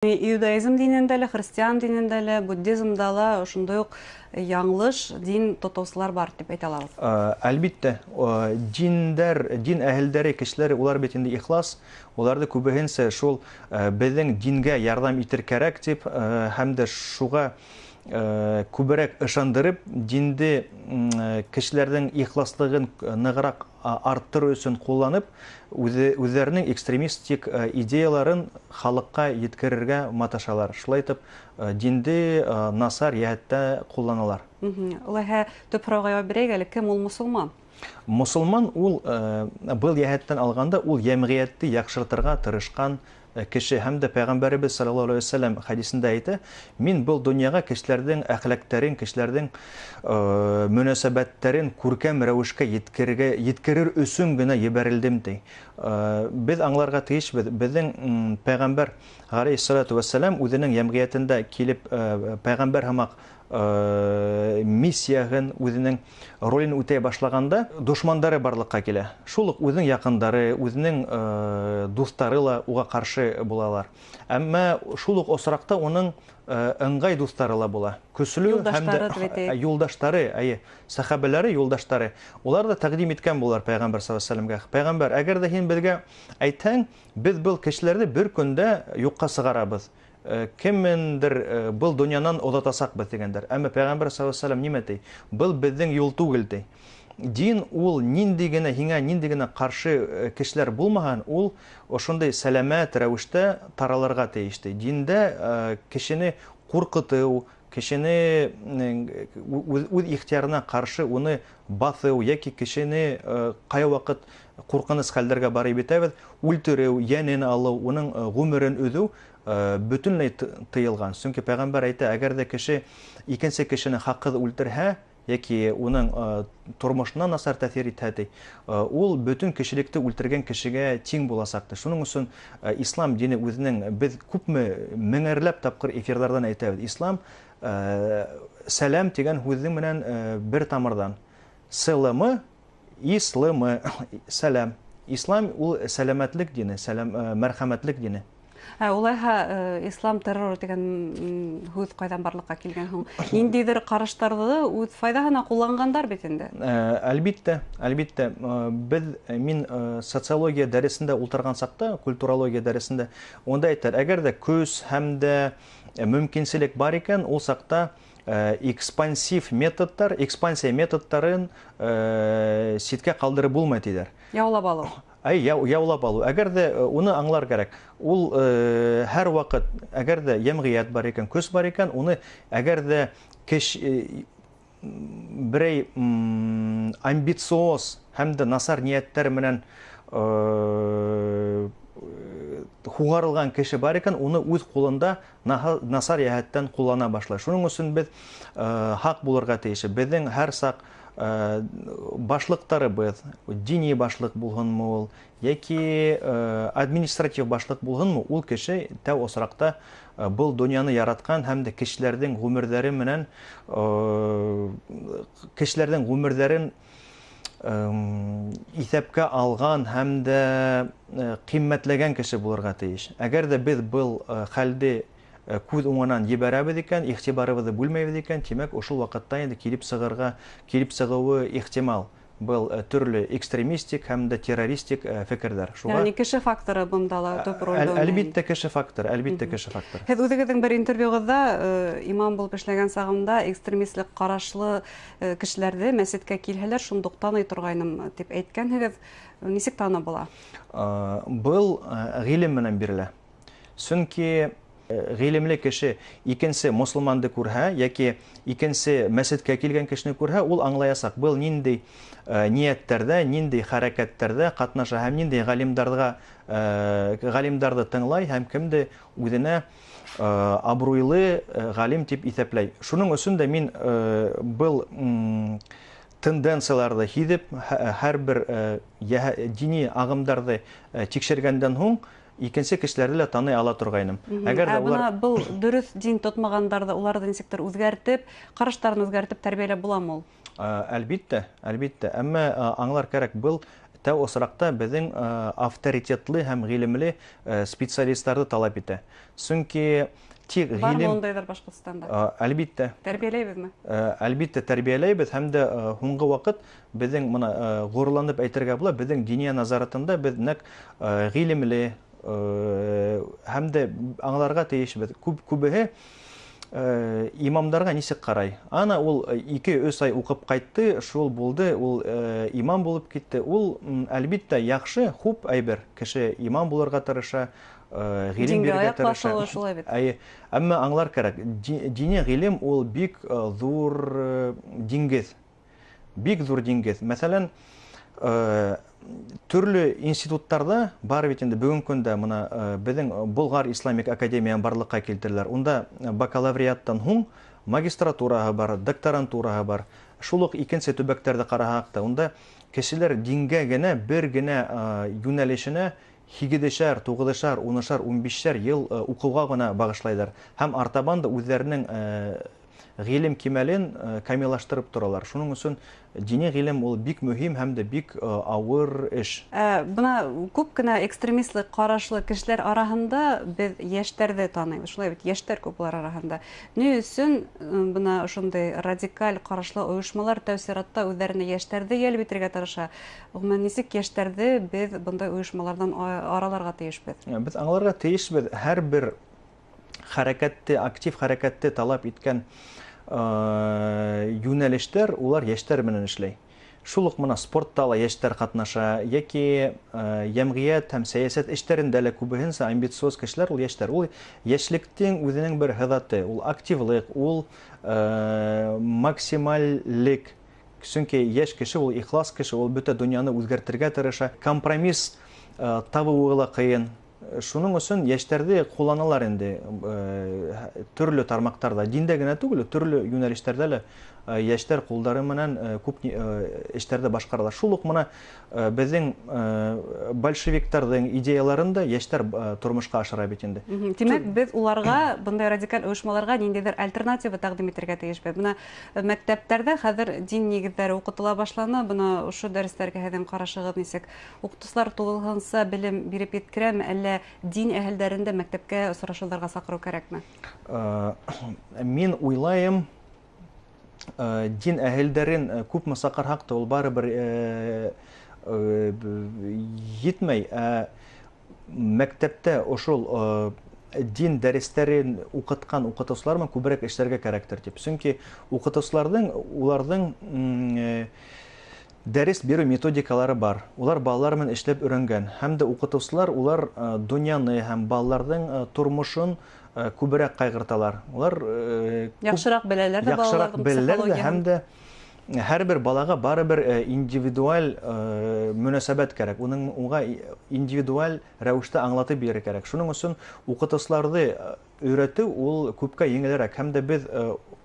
Иудаизм динендә лә, христиан динендә лә, буддизмда ла ошондой ук яңлыш дин тотоусылар бар дип әйтә алабыз. Әлбиттә, дин әһелдәре, кешеләре, улар бит инде ихлас, уларда күбеһенсә шул безнең дингә ярдәм итер кирәк дип, һәм дә шуга күбрәк ышандырып, динде кешеләрнең ихласлыгын ныграк арттыру өчен кулланып, үзләренең экстремистик идеяларын халыкка yetkерергә маташалар. Шулай итеп, динде насар яһәттә кулланалар. Улайһа төп сорауга җавап бирәйек әле, кем ул мусулман? Мусулман ул был яһәттән алганда ул җәмгыятьте яхшыртырга тырышкан кеше, һәм дә Пәйгамбәрбез саллаллаһу алейһи ва саллям хадисендә әйтә: "Мин был дөньяга кешеләрнең әхлакларын, кешеләрнең мөнәсәбәтләрен күркәм рәвешкә yetkерер өчен генә җибәрелдем" ди. Без аңларга тиешбез, безнең Пәйгамбәр алейһиссалату ва саллям үзенең җәмгыятендә килеп Пәйгамбәр һәммәк миссияһын, үзенең ролен үтәй башлаганда, душмандары барлыкка килә. Шул ук үзенең якындары, үзенең дуслары ла уга каршы булалар. Әмма шул ук осракта уның ыңгай дуслары ла була. Көчле һәм дә юлдашлары, сахабалары, юлдашлары. Улар да тәкъдим иткән булар Пәйгамбәр саллаллаһу алейһи ва саллямга. Пәйгамбәр, әгәр дә һин безгә әйтһәң, без был кешеләрне бер көндә юкка сыгарабыз. Кемендер был дөньянан озатасакбыз дигәндер. Әмма Пәйгамбәр саллаллаһу алейһи ва саллям нимә ди? Был безнең юл түгел ди. Дин ул нинди генә һиңа нинди генә каршы кешеләр булмаган, ул ошондай сәламәт рәвештә таралырга тиеш ди. Диндә кешене куркыту, кешене үз ихтиярына каршы уны басу яки кешене кай вакыт куркыныч хәлләргә барып бетәбез, үлтерү, янен алу, уның гомерен үҙү бөтенләй тыйылган. Чөнки Пәйгамбәр әйтә, әгәр дә кеше икенче кешене хакык үлтерһә, яки уның тормышына насар тәэсир итһә, ул бөтен кешелекте үлтергән кешегә тиң буласактыр. Шуның өчен ислам дине үзенең, без күпме меңәрләп тапкыр эфирлардан әйтәбез, ислам сәлам дигән сүзнең менән бер тамырдан. Сылымы, ислымы, сәлам. Ислам ул сәламәтлек дине, мәрхәмәтлек дине. Улайһа ислам террор дигән һүз кайдан барлыкка килгән һуң? Ниндидер караштарды үз файдаһына куллангандар бит инде. Әлбиттә. Мин социология дәресендә ултырган сакта, культурология дәресендә, онда әйтәр, әгәр дә көз һәм дә мөмкинчелек бар икән, ул сакта экспансия методтарын ситкә калдырып булмый диләр. Яулап алу. Яулап алу. Әгәр дә уны аңлар кирәк. Ул һәр вакыт, әгәр дә җәмгыять бар икән, көс бар икән, уны әгәр дә берәй амбициоз һәм дә насар нияттәр менән хугарылган кеше бар икән, уны үз кулында насар яһәттән куллана башлый. Шуның өчен без хак булырга тиеш. Безнең һәр сак башлыктарыбыз, дини башлык булганмы ул, яки административ башлык булганмы, ул кеше тәү осракта был дөньяны яраткан һәм дә кешеләрнең гомерләре менән кешеләрнең гомерләрен исәпкә алган һәм дә кыйммәтләгән кеше булырга тиеш. Әгәр дә без был хәлде күз уңынан ебәрәбез икән, ихтибарыбызды бүлмәйбез икән, тимәк, ошол вакытта инде килеп сыгуы ихтимал. Был төрле экстремистик һәм дә террористик фикерләр. Ягъни кеше факторы бында ла төп роль уйный. Әлбиттә кеше фактор. Һез үзегезнең бер интервьюгызда имам булып эшләгән сагымда экстремистлык карашлы кешеләрне мәсҗидкә килһәләр, шундуктан торгайным дип әйткәнһегез. Ничек таны була? Был гыйлем менән бирелә. Чөнки гыйлемле кеше икенче мусулманды күрһә, яки икенче мәсҗидкә килгән кешене күрһә, ул аңлаясак, был нинди нияттәрдә, нинди хәрәкәтләрдә катнаша һәм нинди галимдарды тыңлай һәм кемде үзенә абруйлы галим дип исәпләй. Шуның өчен дә мин был тенденцияларды һизеп, һәрбер дини агымдарды тикшергәндән һуң икенче кешеләрне лә таный ала торгайным. Әгәр дә улар был дөрес дин тотмагандарда уларны ничектер үзгәртеп, караштарын үзгәртеп тәрбияләп буламы ул? Әлбиттә. Әмма аңлар кирәк, был тәү осракта безнең авторитетлы һәм гыйлемле специалистларны талап итә. Чөнки тик Бар гыйлем мондайлар Башкортстанда. әлбиттә Тәрбияләйбезме? Әлбиттә тәрбияләйбез һәм дә һуңгы вакыт безнең моны горурланып әйтергә була, безнең диния назаратында без нәк гыйлемле һәм дә аңларга тиешбез. Күбеһе имамдарга нисек карай? Ана ул 2-3 ай укып кайтты, шул булды, ул имам булып китте. Ул әлбиттә яхшы, хуп әйбер. Кеше имам булырга тырыша, гыйлем бирергә тырыша. Әмма аңлар кирәк. Дини гыйлем ул бик зур диңгез. Бик зур диңгез. Мәсәлән, төрле институттарда бар бит инде бүгенге көндә моны безнең Болгар Исламик академияны барлыкка килтерделәр. Унда бакалавриаттан һуң магистратураһы бар, докторантураһы бар. Шул ук икенче төбәктәрдә караһак та, унда кешеләр дингә генә бер генә юнәлешенә 7-шәр, 9-шәр, 10-шәр, 15-шәр ел укуга гына багышлайлар. Һәм артабан да үзләренең гыйлем кимәлен камиллаштырып торалар. Шуның өчен дини гыйлем ул бик мөһим һәм дә бик авыр эш. Бuna күп кенә экстремистлык карашлы кешеләр араһында без яшьтәрне таныйбыз. Шулай бит, яшьтәр күп булар араһында. Ни өчен бuna шундый радикаль карашлы оешмалар тәэсиратта үзләренә яшьтәрне ялп итәргә тырыша? Гомумән нисек яшьтәрне без бундай оешмалардан араларга тиешбез? Без аңларга тиешбез. Һәрбер хәрәкәтте, актив хәрәкәтте талап иткән юнәлештәр, улар яшьтәр менән эшләй. Шул ук моны спортта ла яшьтәр катнаша, яки җәмгыять һәм сәясәт эшләрендә лә күбеһенчә амбициоз кешеләр ул яшьтәр. Ул яшьлектең үзенең бер һыдаты, ул активлык, ул максимальлек. Чөнки яшь кеше ул ихлас кеше, ул бөтә дөньяны үзгәртергә тырыша. Компромисс табуы кыен. Шуның өчен яшьтәрне кулланалар инде төрле тармактарда, диндә генә түгел, төрле юнәлештәрдә лә яшьтәр кулдары менән күп эшләрдә башкаралар. Шул ук моны безнең большевикларның идеяларында яшьтәр тормышка ашыра бит инде. Димәк, без уларга, бундай радикаль оешмаларга ниндидер альтернатива тәкъдим итәргә тиешбез. Буна мәктәпләрдә хәзер дин нигезләре укытыла башлана. Буна ошо дәресләргә һәм карашыгыз нисек? Укытучылар тулыгынча белем биреп еткерәме, әллә дин әһелләрендә мәктәпкә сорашуларга сакыру кирәкме? Мин уйлайм, дин әһелдәрен күпме сакырһак та ул барыбер етмәй. Мәктәптә ошол дин дәресләрен укыткан укытучылар менән күбрәк эшләргә кирәктер дип. Чөнки укытучыларның уларның дәрес бирү методикалары бар. Улар балалар менән эшләп өйрәнгән. Һәм дә укытучылар улар дөньяны һәм балаларның тормышын күбрәк кайгырталар. Улар яхшырак беләләр дә балаларның психологиясын. Һәм дә һәрбер балага барыбер индивидуаль мөнәсәбәт кирәк. Уңа индивидуаль рәвештә аңлатып бирергә кирәк. Шуның өчен укытучыларны өйрәтү ул күпкә еңелрәк. Һәм дә без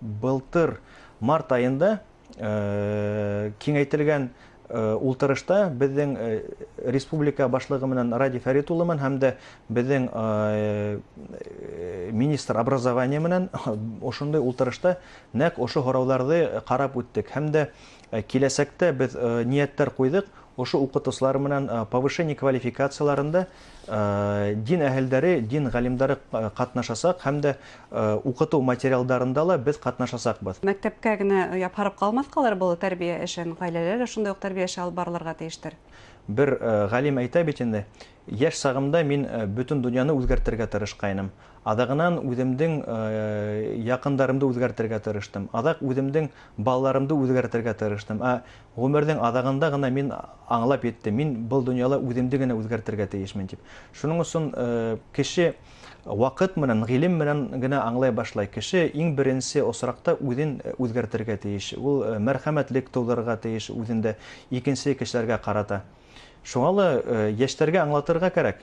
былтыр март айында киңәйтелгән ултырышта безнең республика башлыгы менән Ради Фәрит улы менән һәм дә безнең министр образования менән ошондай ултырышта нәкъ ошо һорауларны карап үттек. Һәм дә киләсәктә без нияттәр куйдык. Ошо укытучылар менән повышение квалификацияларында дин әһелдәре, дин галимдары катнашасак һәм дә укыту материалдарында ла без катнашасакбыз. Мәктәпкә генә япарып калмаскалар бу тәрбия эшен, гаиләләр шундый ук тәрбия эше алып барылырга тиештер. Бер галим әйтә бит инде, яшь сагымда мин бөтен дөньяны үзгәртергә тырышкайным. Адагынан үземнең якындарымды үзгәртергә тырыштым. Адак үземнең балаларымды үзгәртергә тырыштым. Гомернең адагында гына мин аңлап еттем. Мин бу дөньяда үземне генә үзгәртергә тиешмен дип. Шуның өчен кеше вакыт менән, гыйлем менән генә аңлай башлай. Кеше иң беренче осракта үзен үзгәртергә тиеш. Ул мәрхәмәтлек тудырырга тиеш үзендә, икенче кешеләргә карата. Шуңа ла яшьтәргә аңлатырга кирәк.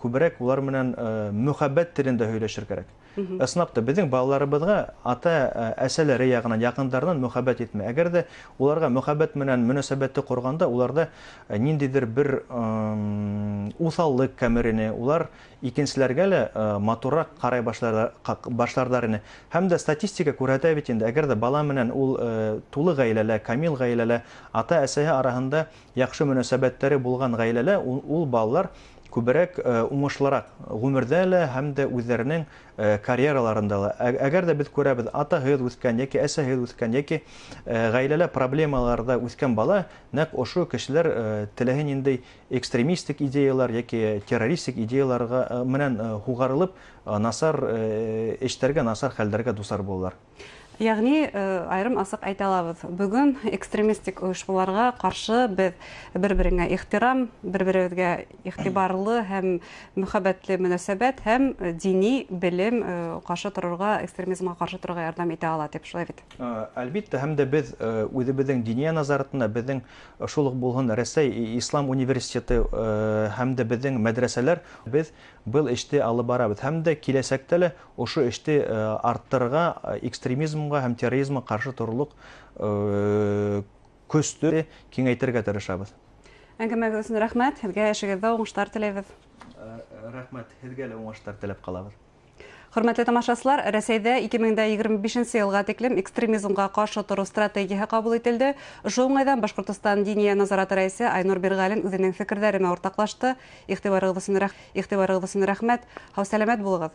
күбрәк улар менән мөхәббәт телендә һөйләшер кәрәк. Ысынлап та безнең балаларыбызга ата-әсәләре ягыннан, якындарынан мөхәббәт итмәй. Әгәр дә уларга мөхәббәт менән мөнәсәбәтте корганда, уларда ниндидер бер уҫаллык кәмерене, улар икенселәргә лә матуррак карай башлардар ине. Һәм дә статистика күрһәтә бит инде, әгәр дә бала менән ул тулы гаиләлә, камил гаиләлә, ата-әсәһе араһында яхшы мөнәсәбәттәре булган гаиләлә, ул балалар күберәк уңышлырак ғүмердә лә һәм дә үҙҙәренең карьераларында ла. Әгәр дә беҙ күрәбеҙ, атаһыҙ үҫкән йәки әсәһеҙ үҫкән йәки ғаиләлә проблемаларда үҫкән бала, нәҡ ошо кешеләр теләһә ниндәй экстремистик идеялар йәки террористик идеяларға менән һуғарылып, насар эштәргә, насар хәлдәргә дусар булалар. Ягъни, айрым асыҡ әйтә алабыҙ. Бөгөн экстремистик ойошмаларға ҡаршы беҙ бер-береңә ихтирам, бер-беребеҙгә иғтибарлы һәм мөхәббәтле мөнәсәбәт һәм дини белем ҡаршы торорға, экстремизмға ҡаршы торорға ярҙам итә ала, тип шулай бит. Әлбиттә, һәм дә беҙ үҙебеҙҙең диниә назаратына, беҙҙең шул уҡ булһын Рәсәй Ислам университеты һәм дә беҙҙең мәдрәсәләр, беҙ был эште алып барабыҙ. Һәм дә киләсәктә лә ошо эште арттырырға, экстремизмға һәм терроризмға ҡаршы торорлоҡ көстө киңәйтергә тырышабыҙ. Әңгәмәгеҙ өсөн рәхмәт. Һеҙгә эшегеҙҙә уңыштар теләйбеҙ. Рәхмәт. Һеҙгә лә уңыштар теләп ҡалабыҙ. Хөрмәтле тамашасылар, Рәсәйдә 2025 йылға тиклем экстремизмға ҡаршы тору стратегияһы ҡабул ителде. Ошо уңайҙан Башҡортостан диниә назараты рәйесе Айнур Бирғәлин үҙенең фекерҙәре менән уртаҡлашты. Иғтибарығыҙ өсөн рәхмәт. Һау, сәләмәт булығыҙ.